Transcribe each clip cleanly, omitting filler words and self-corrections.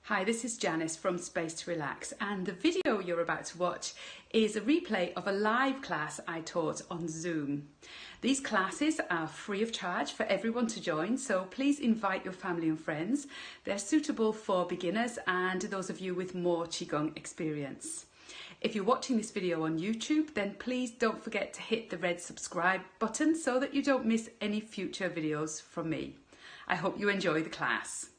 Hi, this is Janice from Space to Relax, and the video you're about to watch is a replay of a live class I taught on Zoom. These classes are free of charge for everyone to join, so please invite your family and friends. They're suitable for beginners and those of you with more Qigong experience. If you're watching this video on YouTube, then please don't forget to hit the red subscribe button so that you don't miss any future videos from me. I hope you enjoy the class.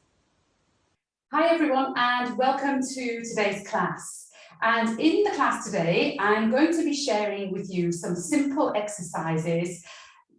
Hi everyone, and welcome to today's class. And in the class today, I'm going to be sharing with you some simple exercises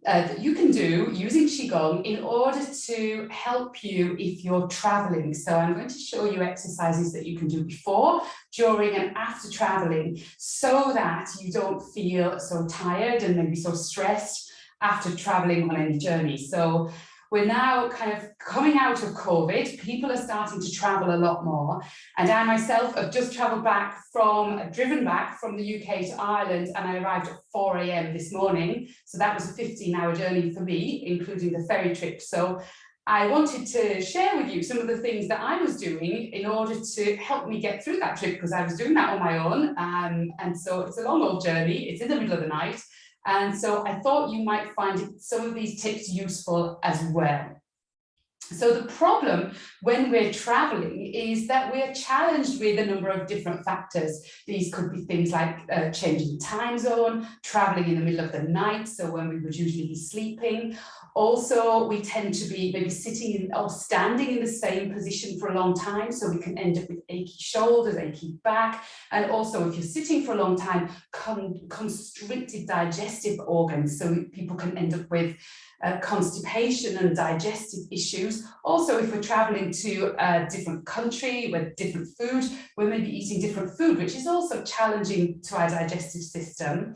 that you can do using Qigong in order to help you if you're traveling. So I'm going to show you exercises that you can do before, during and after traveling so that you don't feel so tired and maybe so stressed after traveling on any journey. So we're now kind of coming out of COVID. People are starting to travel a lot more. And I myself have just driven back from the UK to Ireland, and I arrived at 4 a.m. this morning. So that was a 15-hour journey for me, including the ferry trip. So I wanted to share with you some of the things that I was doing in order to help me get through that trip, because I was doing that on my own. And so it's a long old journey. It's in the middle of the night. And so I thought you might find some of these tips useful as well. So the problem when we're traveling is that we're challenged with a number of different factors. These could be things like changing time zone, traveling in the middle of the night, so when we would usually be sleeping. Also, we tend to be maybe sitting or standing in the same position for a long time, so we can end up with achy shoulders, achy back, and also if you're sitting for a long time, constricted digestive organs, so people can end up with constipation and digestive issues. Also, if we're traveling to a different country with different food, we're maybe eating different food, which is also challenging to our digestive system.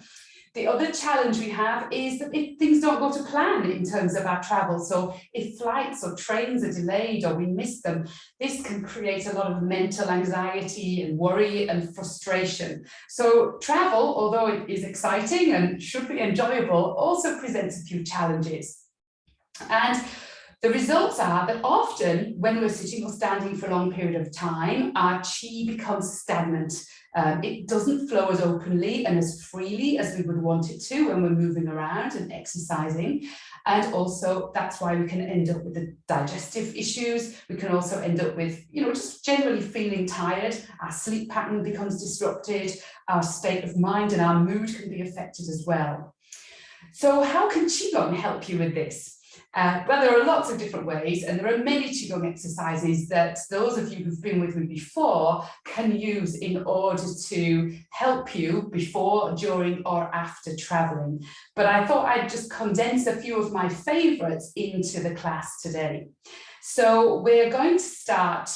The other challenge we have is that if things don't go to plan in terms of our travel, so if flights or trains are delayed or we miss them, this can create a lot of mental anxiety and worry and frustration. So travel, although it is exciting and should be enjoyable, also presents a few challenges. And the results are that often when we're sitting or standing for a long period of time, our qi becomes stagnant. It doesn't flow as openly and as freely as we would want it to when we're moving around and exercising. And also that's why we can end up with the digestive issues. We can also end up with, just generally feeling tired. Our sleep pattern becomes disrupted. Our state of mind and our mood can be affected as well. So how can Qigong help you with this? Well, there are lots of different ways, and there are many Qigong exercises that those of you who've been with me before can use in order to help you before, during, or after traveling. But I thought I'd just condense a few of my favorites into the class today. So we're going to start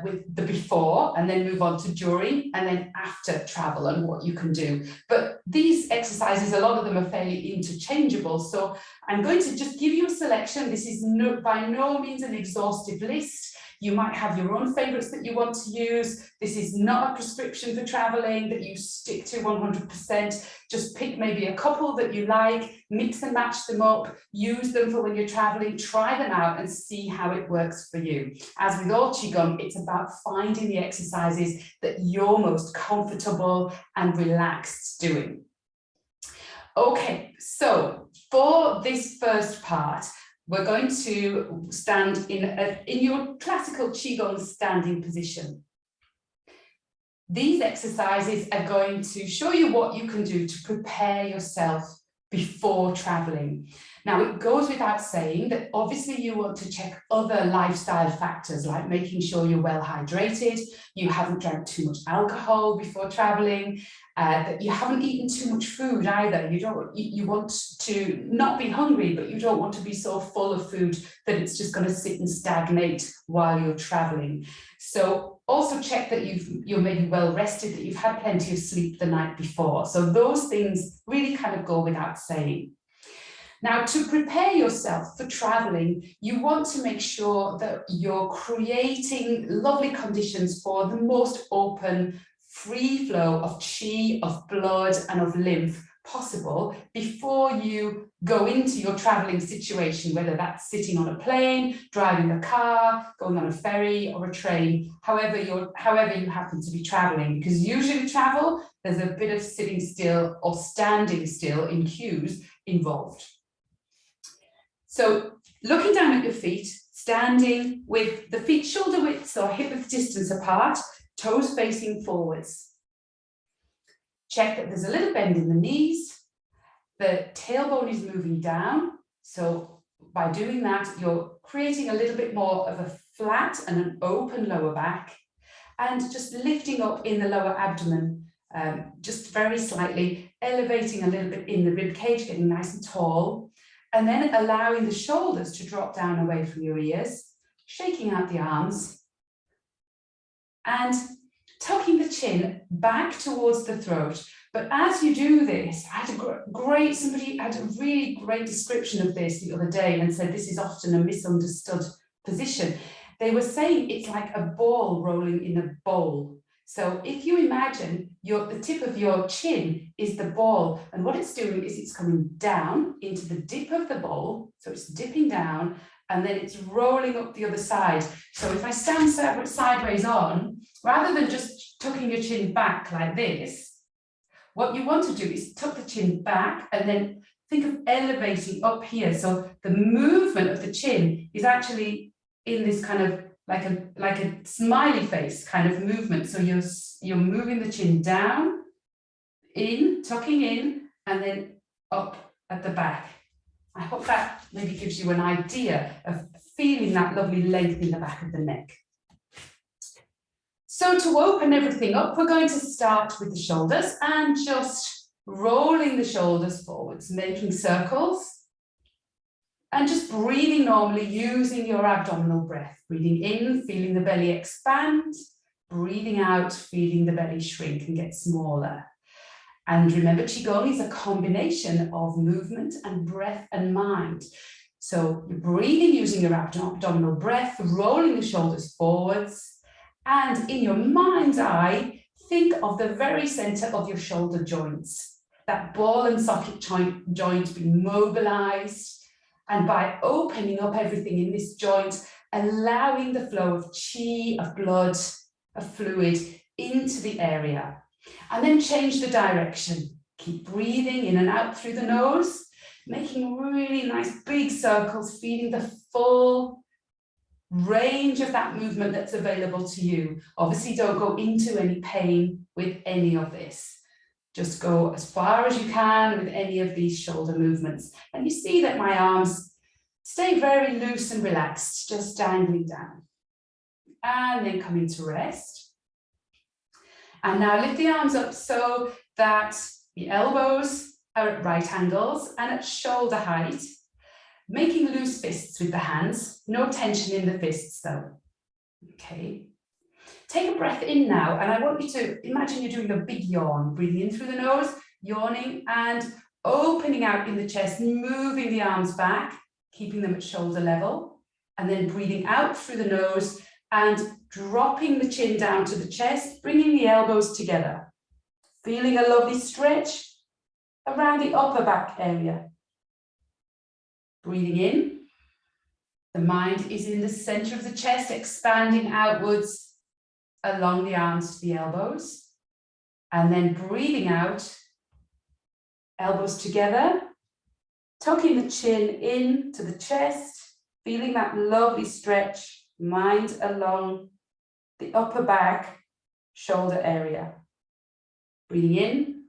with the before and then move on to during and then after travel and what you can do. But these exercises, a lot of them are fairly interchangeable. So I'm going to just give you a selection. This is by no means an exhaustive list. You might have your own favorites that you want to use. This is not a prescription for traveling that you stick to 100%. Just pick maybe a couple that you like, mix and match them up, use them for when you're traveling, try them out and see how it works for you. As with all Qigong, it's about finding the exercises that you're most comfortable and relaxed doing. Okay, so for this first part, we're going to stand in your classical Qigong standing position. These exercises are going to show you what you can do to prepare yourself before traveling. Now, it goes without saying that obviously you want to check other lifestyle factors like making sure you're well hydrated, you haven't drank too much alcohol before traveling, that you haven't eaten too much food either. You want to not be hungry, but you don't want to be so full of food that it's just going to sit and stagnate while you're traveling. So also check that you're maybe well rested, that you've had plenty of sleep the night before. So those things really kind of go without saying. Now, to prepare yourself for traveling, you want to make sure that you're creating lovely conditions for the most open, free flow of qi, of blood, and of lymph possible before you go into your traveling situation, whether that's sitting on a plane, driving a car, going on a ferry or a train, however you happen to be traveling, because usually travel, there's a bit of sitting still or standing still in queues involved. So looking down at your feet, standing with the feet shoulder width or hip width distance apart, toes facing forwards. Check that there's a little bend in the knees. The tailbone is moving down. So by doing that, you're creating a little bit more of a flat and an open lower back, and just lifting up in the lower abdomen, just very slightly, elevating a little bit in the rib cage, getting nice and tall, and then allowing the shoulders to drop down away from your ears, shaking out the arms, and tucking the chin back towards the throat. But as you do this, somebody had a really great description of this the other day and said this is often a misunderstood position. They were saying it's like a ball rolling in a bowl. So if you imagine the tip of your chin is the ball, and what it's doing is it's coming down into the dip of the bowl. So it's dipping down and then it's rolling up the other side. So if I stand sideways on, rather than just tucking your chin back like this, what you want to do is tuck the chin back and then think of elevating up here. So the movement of the chin is actually in this kind of like a smiley face kind of movement. So you're moving the chin down, in, tucking in, and then up at the back. I hope that maybe gives you an idea of feeling that lovely length in the back of the neck. So to open everything up, we're going to start with the shoulders and just rolling the shoulders forwards, making circles. And just breathing normally using your abdominal breath. Breathing in, feeling the belly expand. Breathing out, feeling the belly shrink and get smaller. And remember, Qigong is a combination of movement and breath and mind. So you're breathing using your abdominal breath, rolling the shoulders forwards. And in your mind's eye, think of the very center of your shoulder joints. That ball and socket joint being mobilized. And by opening up everything in this joint, allowing the flow of qi, of blood, of fluid into the area. And then change the direction. Keep breathing in and out through the nose, making really nice big circles, feeling the full range of that movement that's available to you. Obviously, don't go into any pain with any of this. Just go as far as you can with any of these shoulder movements. And you see that my arms stay very loose and relaxed, just dangling down. And then come into rest. And now lift the arms up so that the elbows are at right angles and at shoulder height, making loose fists with the hands. No tension in the fists though. Okay. Take a breath in now, and I want you to imagine you're doing a big yawn, breathing in through the nose, yawning, and opening out in the chest, moving the arms back, keeping them at shoulder level, and then breathing out through the nose and dropping the chin down to the chest, bringing the elbows together, feeling a lovely stretch around the upper back area. Breathing in, the mind is in the center of the chest, expanding outwards along the arms to the elbows, and then breathing out, elbows together, tucking the chin in to the chest, feeling that lovely stretch, mind along the upper back, shoulder area. Breathing in.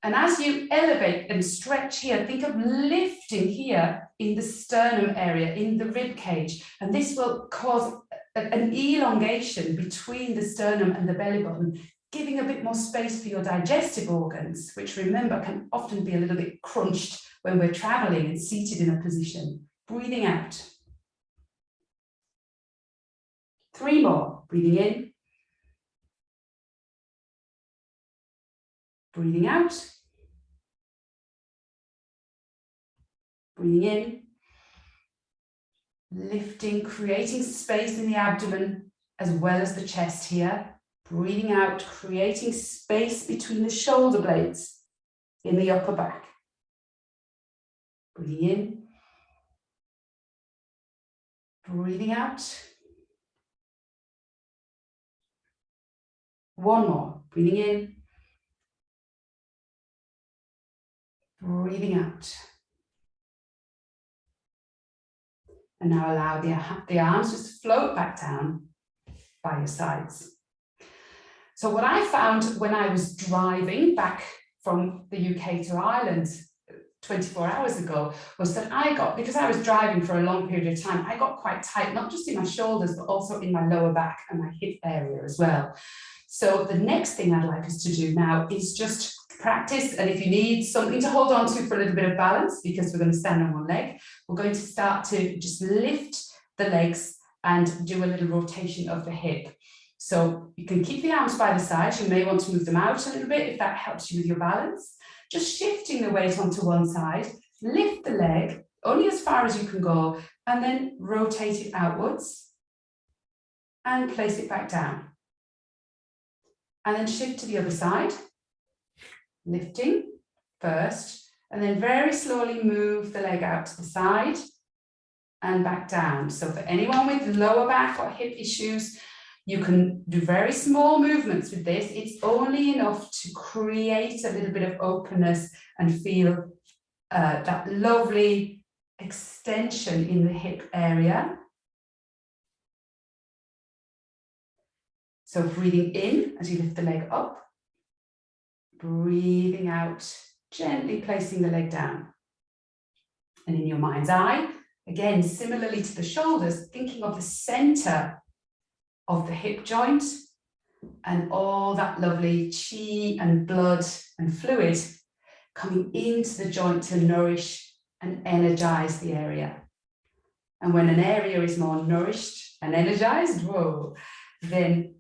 And as you elevate and stretch here, think of lifting here in the sternum area, in the rib cage, and this will cause an elongation between the sternum and the belly button, giving a bit more space for your digestive organs, which remember can often be a little bit crunched when we're traveling and seated in a position. Breathing out. 3 more. Breathing in. Breathing out. Breathing in. Lifting, creating space in the abdomen as well as the chest here. Breathing out, creating space between the shoulder blades in the upper back. Breathing in. Breathing out. One more. Breathing in. Breathing out. And now allow the arms just to float back down by your sides. So what I found when I was driving back from the UK to Ireland 24 hours ago was that because I was driving for a long period of time, I got quite tight, not just in my shoulders, but also in my lower back and my hip area as well. So the next thing I'd like us to do now is just practice, and if you need something to hold on to for a little bit of balance, because we're going to stand on one leg, we're going to start to just lift the legs and do a little rotation of the hip. So you can keep the arms by the side. You may want to move them out a little bit if that helps you with your balance. Just shifting the weight onto one side, lift the leg only as far as you can go, and then rotate it outwards and place it back down. And then shift to the other side. Lifting first, and then very slowly move the leg out to the side and back down. So for anyone with lower back or hip issues, you can do very small movements with this. It's only enough to create a little bit of openness and feel that lovely extension in the hip area. So breathing in as you lift the leg up. Breathing out, gently placing the leg down. And in your mind's eye, again, similarly to the shoulders, thinking of the center of the hip joint and all that lovely chi and blood and fluid coming into the joint to nourish and energize the area. And when an area is more nourished and energized, whoa, then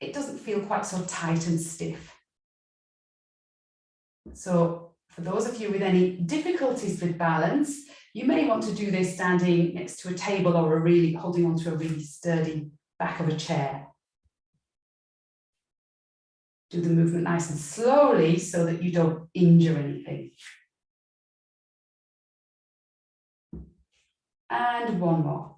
it doesn't feel quite so tight and stiff. So for those of you with any difficulties with balance, you may want to do this standing next to a table or holding onto a really sturdy back of a chair. Do the movement nice and slowly so that you don't injure anything. And one more.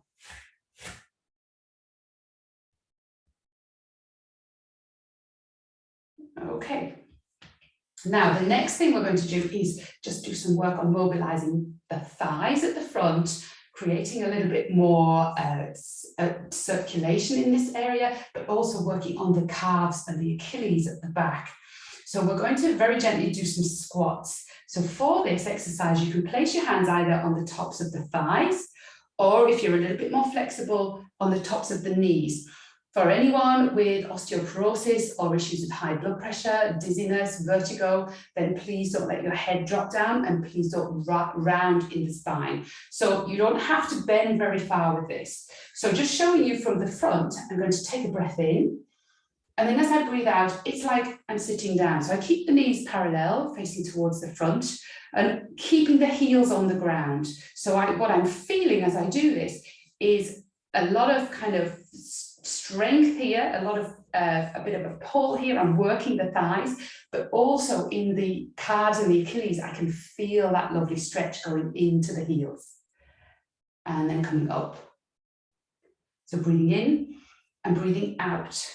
Okay. Now, the next thing we're going to do is just do some work on mobilizing the thighs at the front, creating a little bit more circulation in this area, but also working on the calves and the Achilles at the back. So we're going to very gently do some squats. So for this exercise, you can place your hands either on the tops of the thighs, or if you're a little bit more flexible, on the tops of the knees. For anyone with osteoporosis or issues with high blood pressure, dizziness, vertigo, then please don't let your head drop down and please don't round in the spine. So you don't have to bend very far with this. So just showing you from the front, I'm going to take a breath in. And then as I breathe out, it's like I'm sitting down. So I keep the knees parallel, facing towards the front and keeping the heels on the ground. So what I'm feeling as I do this is a lot of kind of strength here, a lot of a bit of a pull here. I'm working the thighs, but also in the calves and the Achilles, I can feel that lovely stretch going into the heels and then coming up. So breathing in and breathing out.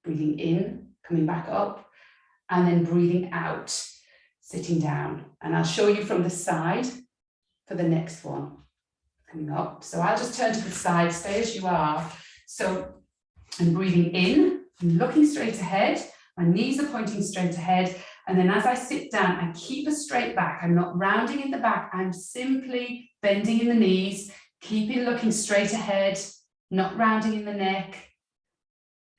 Breathing in, coming back up, and then breathing out, sitting down. And I'll show you from the side for the next one. Coming up. So I'll just turn to the side, stay as you are. So I'm breathing in, I'm looking straight ahead, my knees are pointing straight ahead, and then as I sit down, I keep a straight back. I'm not rounding in the back, I'm simply bending in the knees, keeping looking straight ahead, not rounding in the neck,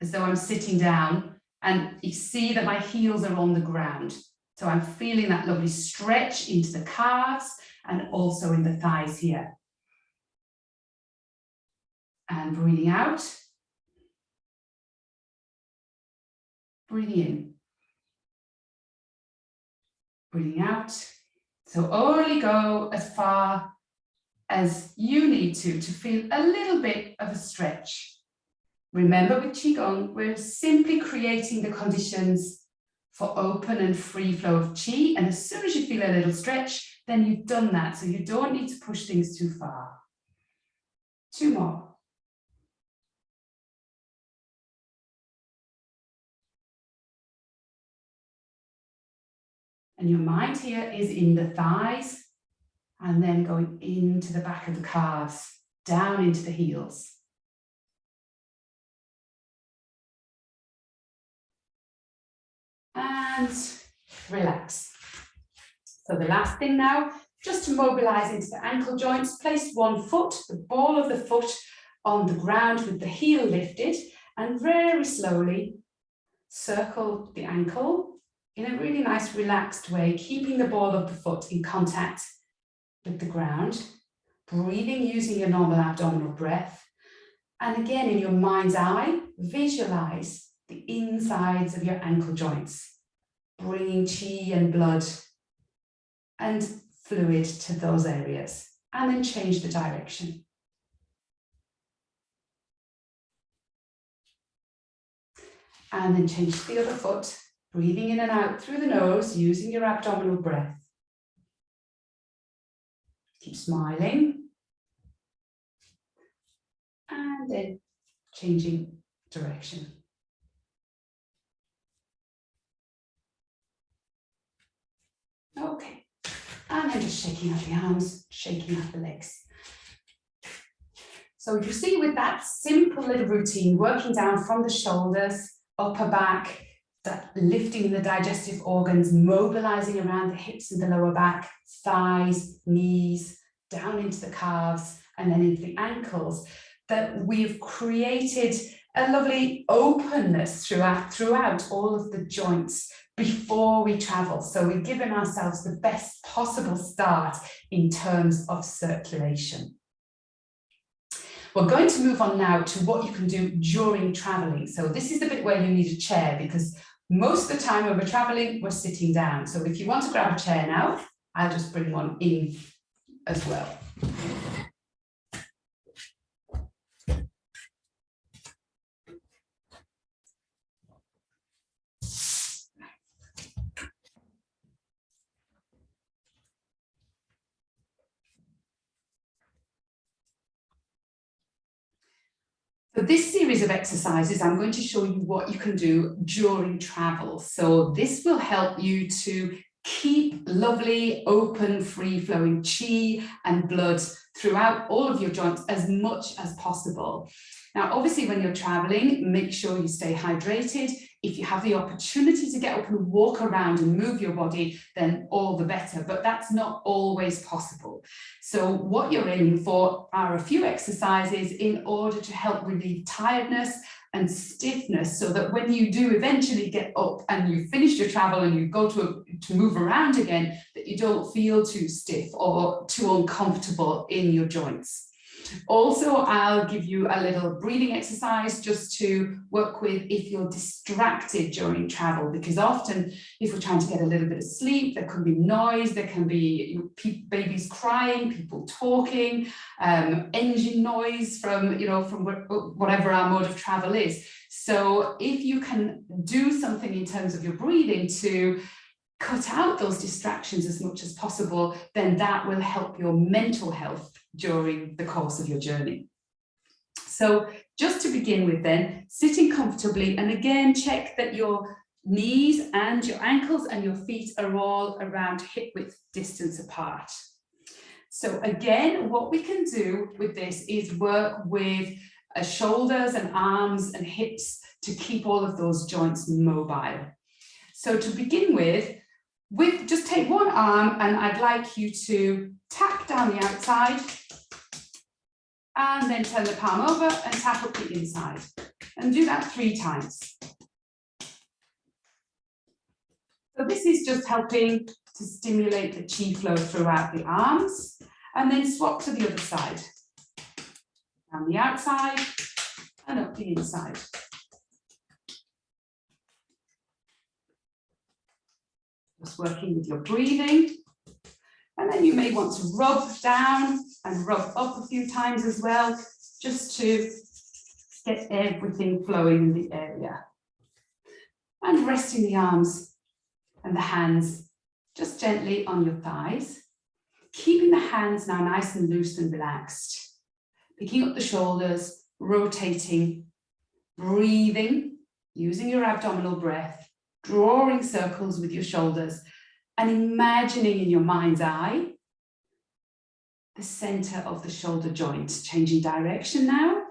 as though I'm sitting down, and you see that my heels are on the ground. So I'm feeling that lovely stretch into the calves and also in the thighs here. And breathing out, breathing in, breathing out. So only go as far as you need to feel a little bit of a stretch. Remember, with Qigong, we're simply creating the conditions for open and free flow of Qi. And as soon as you feel a little stretch, then you've done that. So you don't need to push things too far. 2 more. And your mind here is in the thighs and then going into the back of the calves, down into the heels. And relax. So the last thing now, just to mobilize into the ankle joints, place one foot, the ball of the foot on the ground with the heel lifted, and very slowly circle the ankle in a really nice relaxed way, keeping the ball of the foot in contact with the ground, breathing using your normal abdominal breath. And again, in your mind's eye, visualize the insides of your ankle joints, bringing Qi and blood and fluid to those areas, and then change the direction. And then change the other foot, breathing in and out through the nose, using your abdominal breath. Keep smiling. And then changing direction. Okay. And then just shaking out the arms, shaking out the legs. So you see, with that simple little routine, working down from the shoulders, upper back, that lifting the digestive organs, mobilizing around the hips and the lower back, thighs, knees, down into the calves, and then into the ankles, that we've created a lovely openness throughout all of the joints before we travel. So we've given ourselves the best possible start in terms of circulation. We're going to move on now to what you can do during traveling. So this is the bit where you need a chair, because most of the time when we're traveling, we're sitting down. So if you want to grab a chair now, I'll just bring one in as well. For this series of exercises, I'm going to show you what you can do during travel. So this will help you to keep lovely, open, free-flowing Qi and blood throughout all of your joints as much as possible. Now, obviously, when you're traveling, make sure you stay hydrated. If you have the opportunity to get up and walk around and move your body, then all the better, but that's not always possible. So what you're aiming for are a few exercises in order to help relieve tiredness and stiffness, so that when you do eventually get up and you've finished your travel and you go to move around again, that you don't feel too stiff or too uncomfortable in your joints. Also, I'll give you a little breathing exercise just to work with if you're distracted during travel, because often if we're trying to get a little bit of sleep, there can be noise, there can be babies crying, people talking, engine noise from whatever our mode of travel is. So if you can do something in terms of your breathing to cut out those distractions as much as possible, then that will help your mental health during the course of your journey. So just to begin with then, sitting comfortably, and again, check that your knees and your ankles and your feet are all around hip width distance apart. So again, what we can do with this is work with shoulders and arms and hips to keep all of those joints mobile. So to begin with, just take one arm, and I'd like you to tap down the outside and then turn the palm over and tap up the inside, and do that 3 times. So this is just helping to stimulate the Qi flow throughout the arms, and then swap to the other side. Down the outside and up the inside. Just working with your breathing. And then you may want to rub down and rub up a few times as well, just to get everything flowing in the area. And resting the arms and the hands just gently on your thighs. Keeping the hands now nice and loose and relaxed. Picking up the shoulders, rotating, breathing, using your abdominal breath, drawing circles with your shoulders and imagining in your mind's eye the center of the shoulder joint. Changing direction now.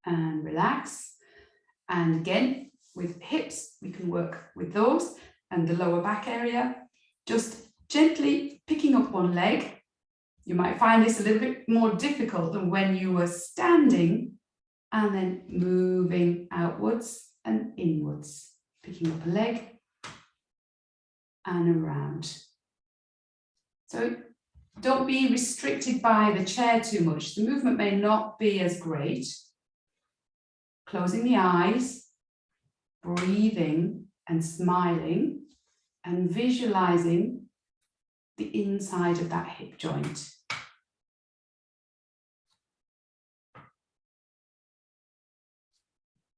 And relax. And again, with hips, we can work with those and the lower back area. Just gently picking up one leg. You might find this a little bit more difficult than when you were standing and then moving outwards and inwards. Picking up a leg and around. So don't be restricted by the chair too much. The movement may not be as great. Closing the eyes, breathing and smiling and visualizing the inside of that hip joint.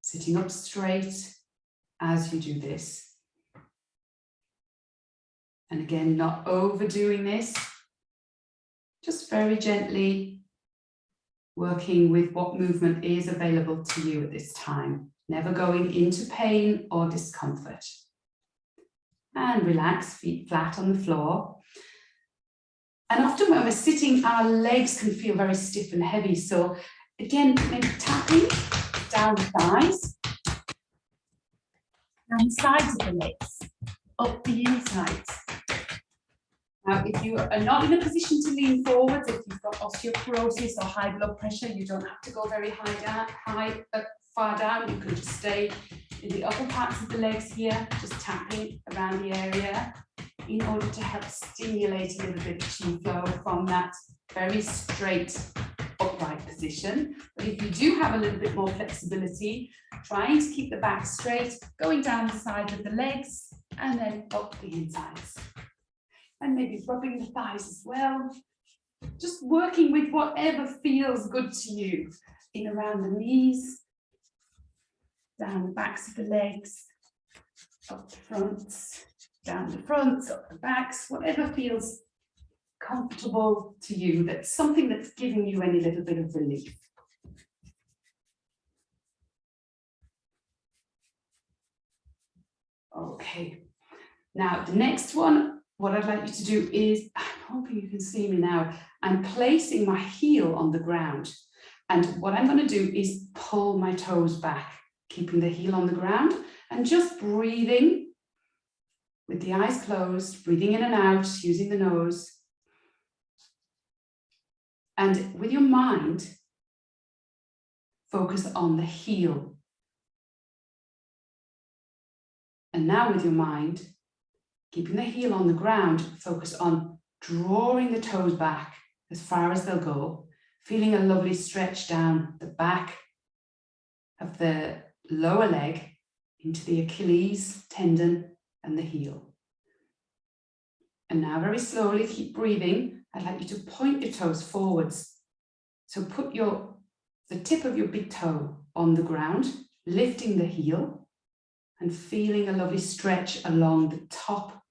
Sitting up straight as you do this. And again, not overdoing this, just very gently working with what movement is available to you at this time, never going into pain or discomfort. And relax, feet flat on the floor. And often when we're sitting, our legs can feel very stiff and heavy. So again, maybe tapping down the thighs, down the sides of the legs, up the insides. Now, if you are not in a position to lean forwards, if you've got osteoporosis or high blood pressure, you don't have to go very far down. You can just stay in the upper parts of the legs here, just tapping around the area in order to help stimulate a little bit of chi flow from that very straight upright position. But if you do have a little bit more flexibility, trying to keep the back straight, going down the sides of the legs and then up the insides. And maybe rubbing the thighs as well. Just working with whatever feels good to you. In around the knees, down the backs of the legs, up the fronts, down the fronts, up the backs, whatever feels comfortable to you. That's something that's giving you any little bit of relief. Okay. Now, the next one, what I'd like you to do is, I'm hoping you can see me now, I'm placing my heel on the ground. And what I'm going to do is pull my toes back, keeping the heel on the ground and just breathing with the eyes closed, breathing in and out, using the nose. And with your mind, focus on the heel. And now with your mind, keeping the heel on the ground, focus on drawing the toes back as far as they'll go, feeling a lovely stretch down the back of the lower leg into the Achilles tendon and the heel. And now very slowly, keep breathing. I'd like you to point your toes forwards. So put the tip of your big toe on the ground, lifting the heel and feeling a lovely stretch along the top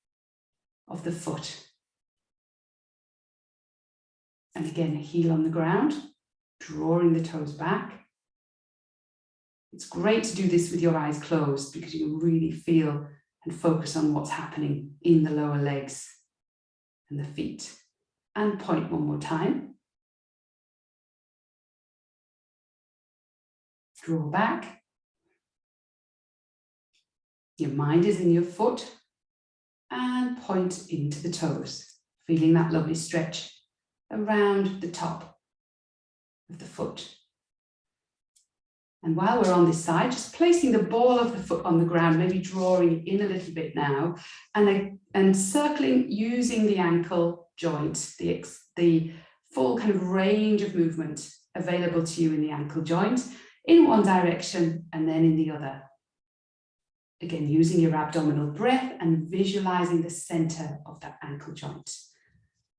of the foot. And again, heel on the ground, drawing the toes back. It's great to do this with your eyes closed because you can really feel and focus on what's happening in the lower legs and the feet. And point one more time. Draw back. Your mind is in your foot. And point into the toes, feeling that lovely stretch around the top of the foot. And while we're on this side, just placing the ball of the foot on the ground, maybe drawing in a little bit now, and circling using the ankle joint, the full kind of range of movement available to you in the ankle joint, in one direction and then in the other. Again, using your abdominal breath and visualizing the center of that ankle joint.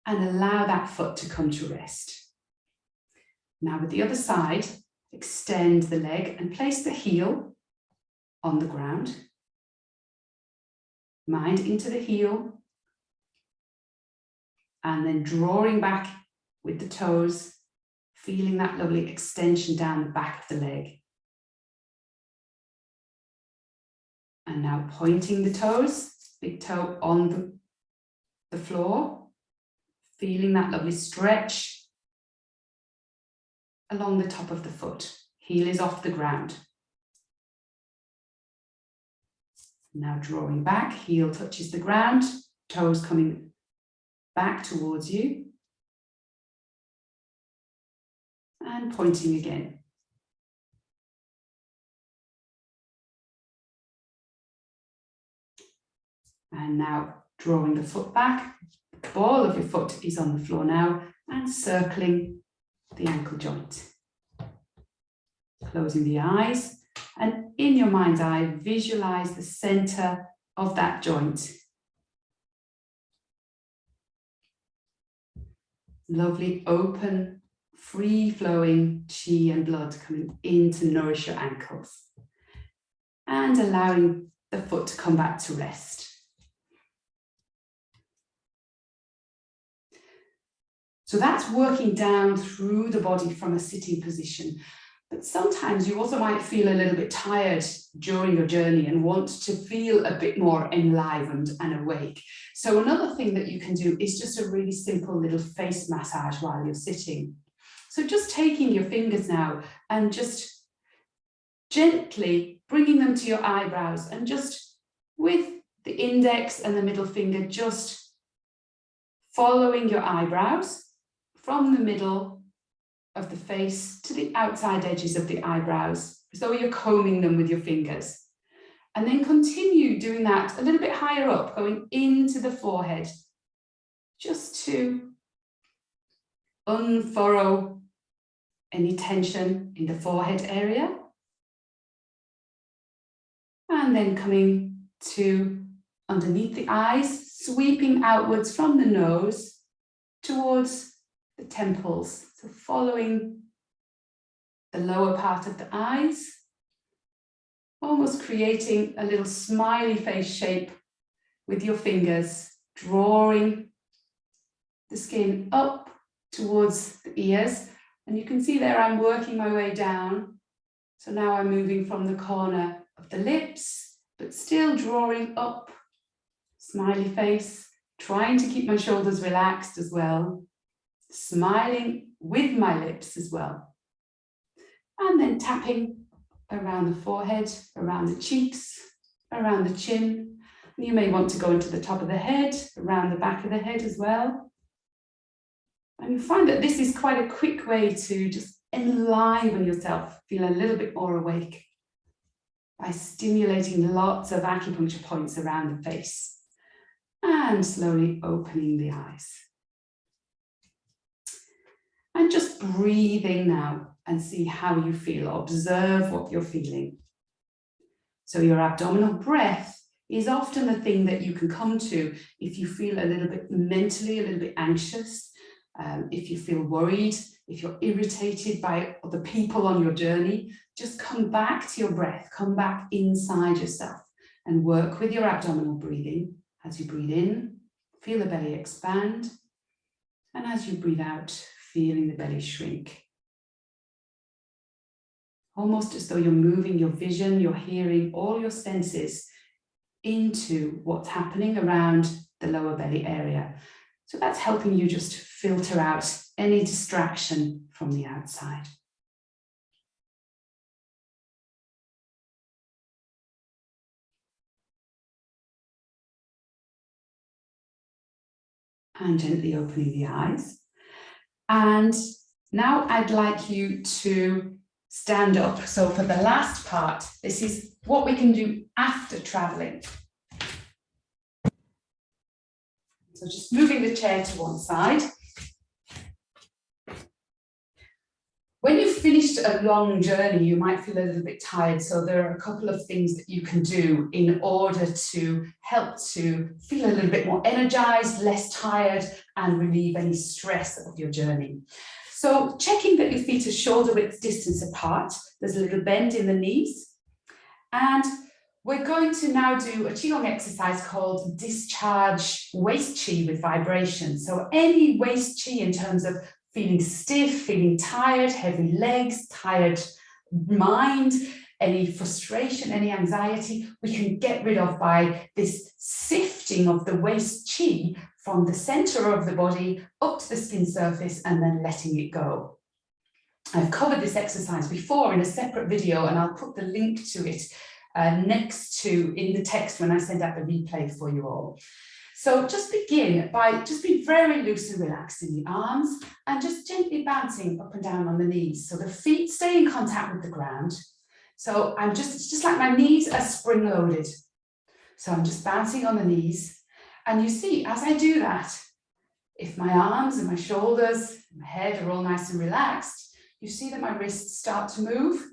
And allow that foot to come to rest. Now with the other side, extend the leg and place the heel on the ground. Mind into the heel. And then drawing back with the toes, feeling that lovely extension down the back of the leg. And now pointing the toes, big toe on the floor, feeling that lovely stretch along the top of the foot. Heel is off the ground. Now drawing back, heel touches the ground, toes coming back towards you. And pointing again. And now drawing the foot back, the ball of your foot is on the floor now, and circling the ankle joint. Closing the eyes, and in your mind's eye, visualize the center of that joint. Lovely, open, free-flowing chi and blood coming in to nourish your ankles. And allowing the foot to come back to rest. So that's working down through the body from a sitting position. But sometimes you also might feel a little bit tired during your journey and want to feel a bit more enlivened and awake. So another thing that you can do is just a really simple little face massage while you're sitting. So just taking your fingers now and just gently bringing them to your eyebrows, and just with the index and the middle finger, just following your eyebrows from the middle of the face to the outside edges of the eyebrows, as though you're combing them with your fingers. And then continue doing that a little bit higher up, going into the forehead, just to unfurrow any tension in the forehead area. And then coming to underneath the eyes, sweeping outwards from the nose towards the temples. So following the lower part of the eyes, almost creating a little smiley face shape with your fingers, drawing the skin up towards the ears. And you can see there I'm working my way down. So now I'm moving from the corner of the lips, but still drawing up, smiley face, trying to keep my shoulders relaxed as well, smiling with my lips as well. And then tapping around the forehead, around the cheeks, around the chin. And you may want to go into the top of the head, around the back of the head as well. And you find that this is quite a quick way to just enliven yourself, feel a little bit more awake by stimulating lots of acupuncture points around the face and slowly opening the eyes. And just breathing now and see how you feel. Observe what you're feeling. So your abdominal breath is often the thing that you can come to if you feel a little bit mentally, a little bit anxious, if you feel worried, if you're irritated by other people on your journey. Just come back to your breath, come back inside yourself and work with your abdominal breathing. As you breathe in, feel the belly expand. And as you breathe out, feeling the belly shrink. Almost as though you're moving your vision, your hearing, all your senses into what's happening around the lower belly area. So that's helping you just filter out any distraction from the outside. And gently opening the eyes. And now I'd like you to stand up. So for the last part, this is what we can do after traveling. So just moving the chair to one side. When you've finished finished a long journey, you might feel a little bit tired. So there are a couple of things that you can do in order to help to feel a little bit more energized, less tired, and relieve any stress of your journey. So checking that your feet are shoulder width distance apart. There's a little bend in the knees. And we're going to now do a Qigong exercise called discharge waist Qi with vibration. So any waist Qi in terms of feeling stiff, feeling tired, heavy legs, tired mind, any frustration, any anxiety, we can get rid of by this sifting of the waist Qi from the center of the body up to the skin surface and then letting it go. I've covered this exercise before in a separate video, and I'll put the link to it next to in the text when I send out the replay for you all. So just begin by just being very loose and relaxed in the arms and just gently bouncing up and down on the knees. So the feet stay in contact with the ground. So it's just like my knees are spring loaded. So I'm just bouncing on the knees. And you see, as I do that, if my arms and my shoulders, and my head are all nice and relaxed, you see that my wrists start to move,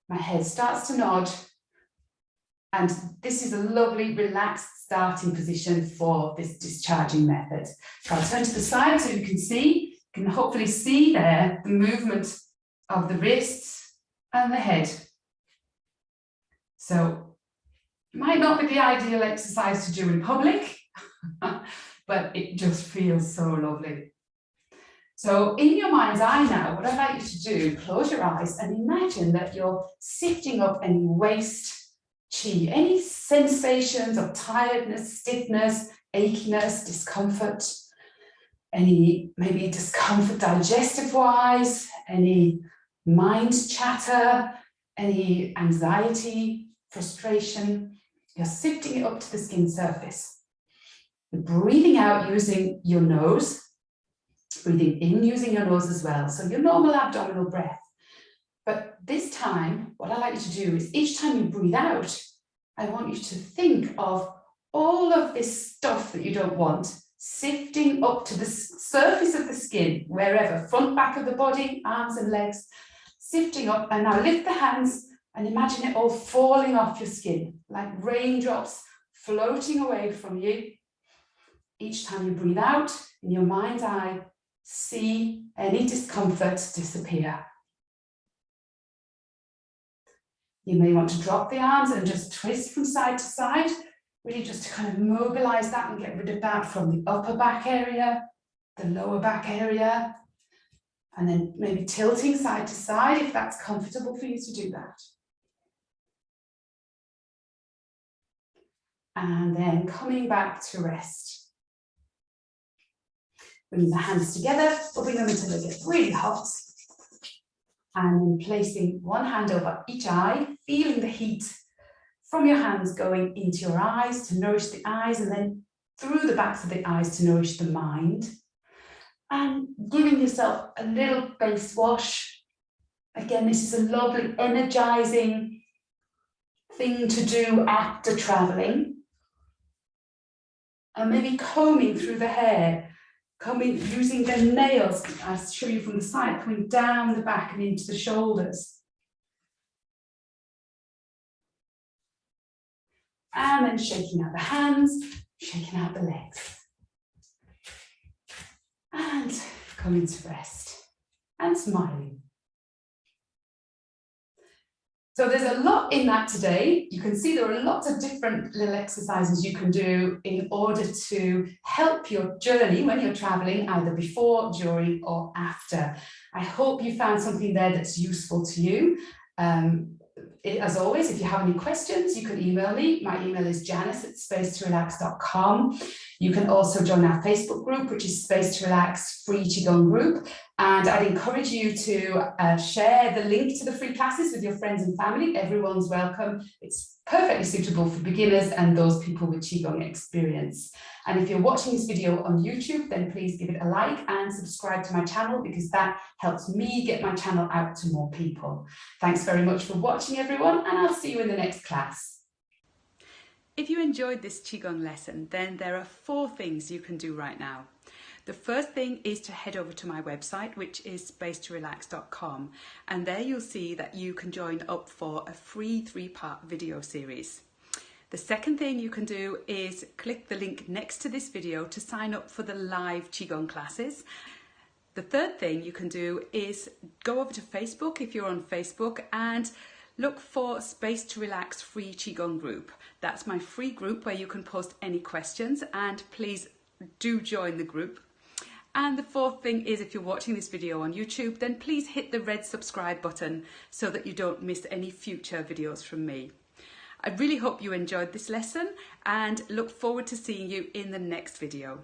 my head starts to nod, and this is a lovely relaxed starting position for this discharging method. So I'll turn to the side so you can hopefully see there the movement of the wrists and the head. So it might not be the ideal exercise to do in public, but it just feels so lovely. So in your mind's eye now, what I'd like you to do, close your eyes and imagine that you're sifting up any waist Qi, any sensations of tiredness, stiffness, achiness, discomfort, any maybe discomfort digestive-wise, any mind chatter, any anxiety, frustration. You're sifting it up to the skin surface. You're breathing out using your nose, breathing in using your nose as well. So your normal abdominal breath. But this time, what I like you to do is each time you breathe out, I want you to think of all of this stuff that you don't want sifting up to the surface of the skin, wherever, front, back of the body, arms and legs, sifting up. And now lift the hands and imagine it all falling off your skin, like raindrops floating away from you. Each time you breathe out, in your mind's eye, see any discomfort disappear. You may want to drop the arms and just twist from side to side, really just to kind of mobilize that and get rid of that from the upper back area, the lower back area, and then maybe tilting side to side if that's comfortable for you to do that. And then coming back to rest. Bring the hands together, rubbing them until they get really hot. And then placing one hand over each eye, feeling the heat from your hands going into your eyes to nourish the eyes, and then through the backs of the eyes to nourish the mind. And giving yourself a little face wash. Again, this is a lovely, energizing thing to do after traveling. And maybe combing through the hair. Using the nails, I'll show you from the side, coming down the back and into the shoulders. And then shaking out the hands, shaking out the legs. And coming to rest and smiling. So there's a lot in that today. You can see there are lots of different little exercises you can do in order to help your journey when you're traveling, either before, during, or after. I hope you found something there that's useful to you. As always, if you have any questions, you can email me. My email is janice@spacetorelax.com. You can also join our Facebook group, which is Space to Relax Free Qigong Group. And I'd encourage you to share the link to the free classes with your friends and family. Everyone's welcome. It's perfectly suitable for beginners and those people with Qigong experience. And if you're watching this video on YouTube, then please give it a like and subscribe to my channel, because that helps me get my channel out to more people. Thanks very much for watching, everyone, and I'll see you in the next class. If you enjoyed this Qigong lesson, then there are 4 things you can do right now. The first thing is to head over to my website, which is spacetorelax.com, and there you'll see that you can join up for a free 3-part video series. The second thing you can do is click the link next to this video to sign up for the live Qigong classes. The third thing you can do is go over to Facebook if you're on Facebook and look for Space to Relax free Qigong group. That's my free group where you can post any questions, and please do join the group. And the fourth thing is, if you're watching this video on YouTube, then please hit the red subscribe button so that you don't miss any future videos from me. I really hope you enjoyed this lesson and look forward to seeing you in the next video.